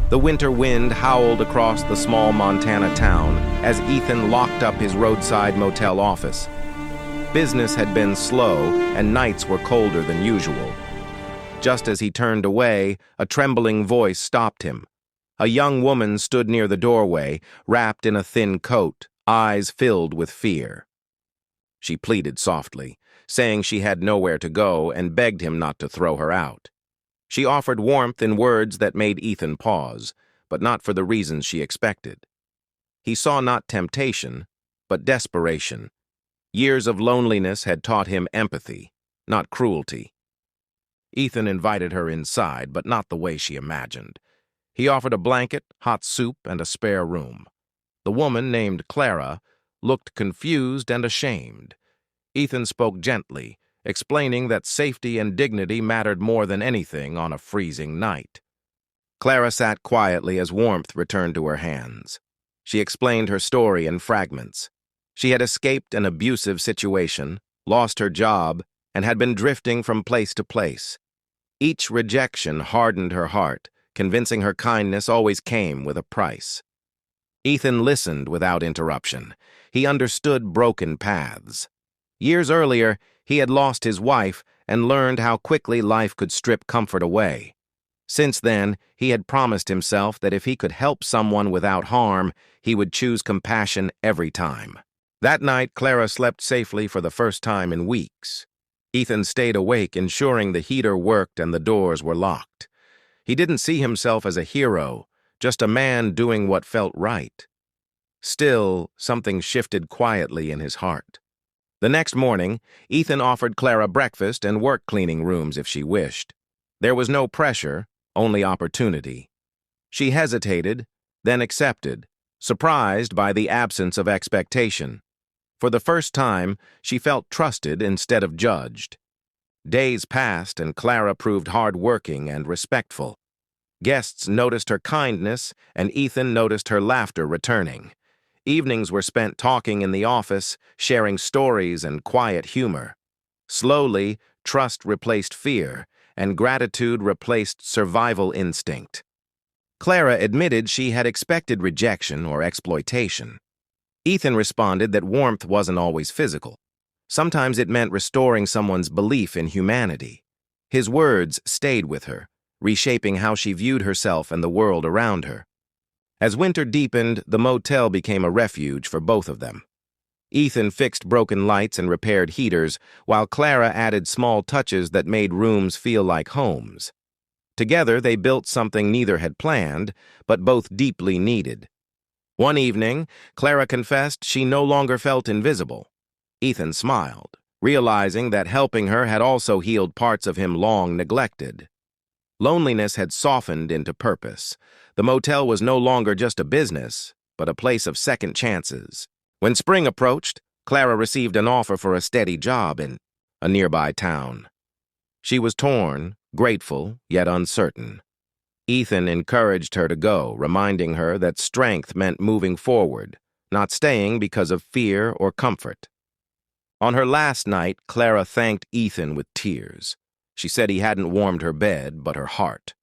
The winter wind howled across the small Montana town as Ethan locked up his roadside motel office. Business had been slow, and nights were colder than usual. Just as he turned away, a trembling voice stopped him. A young woman stood near the doorway, wrapped in a thin coat, eyes filled with fear. She pleaded softly, saying she had nowhere to go, and begged him not to throw her out. She offered warmth in words that made Ethan pause, but not for the reasons she expected. He saw not temptation, but desperation. Years of loneliness had taught him empathy, not cruelty. Ethan invited her inside, but not the way she imagined. He offered a blanket, hot soup, and a spare room. The woman, named Clara, looked confused and ashamed. Ethan spoke gently, explaining that safety and dignity mattered more than anything on a freezing night. Clara sat quietly as warmth returned to her hands. She explained her story in fragments. She had escaped an abusive situation, lost her job, and had been drifting from place to place. Each rejection hardened her heart, convincing her kindness always came with a price. Ethan listened without interruption. He understood broken paths. Years earlier, he had lost his wife and learned how quickly life could strip comfort away. Since then, he had promised himself that if he could help someone without harm, he would choose compassion every time. That night, Clara slept safely for the first time in weeks. Ethan stayed awake, ensuring the heater worked and the doors were locked. He didn't see himself as a hero, just a man doing what felt right. Still, something shifted quietly in his heart. The next morning, Ethan offered Clara breakfast and work cleaning rooms if she wished. There was no pressure, only opportunity. She hesitated, then accepted, surprised by the absence of expectation. For the first time, she felt trusted instead of judged. Days passed, and Clara proved hard-working and respectful. Guests noticed her kindness, and Ethan noticed her laughter returning. Evenings were spent talking in the office, sharing stories and quiet humor. Slowly, trust replaced fear, and gratitude replaced survival instinct. Clara admitted she had expected rejection or exploitation. Ethan responded that warmth wasn't always physical. Sometimes it meant restoring someone's belief in humanity. His words stayed with her, reshaping how she viewed herself and the world around her. As winter deepened, the motel became a refuge for both of them. Ethan fixed broken lights and repaired heaters, while Clara added small touches that made rooms feel like homes. Together, they built something neither had planned, but both deeply needed. One evening, Clara confessed she no longer felt invisible. Ethan smiled, realizing that helping her had also healed parts of him long neglected. Loneliness had softened into purpose. The motel was no longer just a business, but a place of second chances. When spring approached, Clara received an offer for a steady job in a nearby town. She was torn, grateful, yet uncertain. Ethan encouraged her to go, reminding her that strength meant moving forward, not staying because of fear or comfort. On her last night, Clara thanked Ethan with tears. She said he hadn't warmed her bed, but her heart.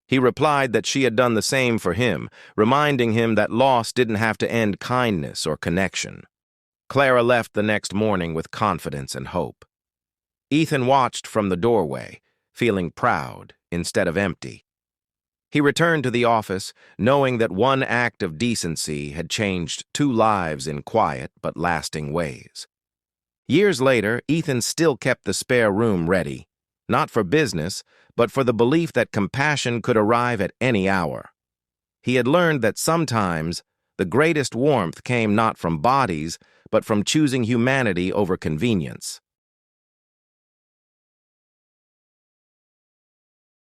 He replied that she had done the same for him, reminding him that loss didn't have to end kindness or connection. Clara left the next morning with confidence and hope. Ethan watched from the doorway, feeling proud instead of empty. He returned to the office, knowing that one act of decency had changed 2 lives in quiet but lasting ways. Years later, Ethan still kept the spare room ready, not for business, but for the belief that compassion could arrive at any hour. He had learned that sometimes the greatest warmth came not from bodies, but from choosing humanity over convenience.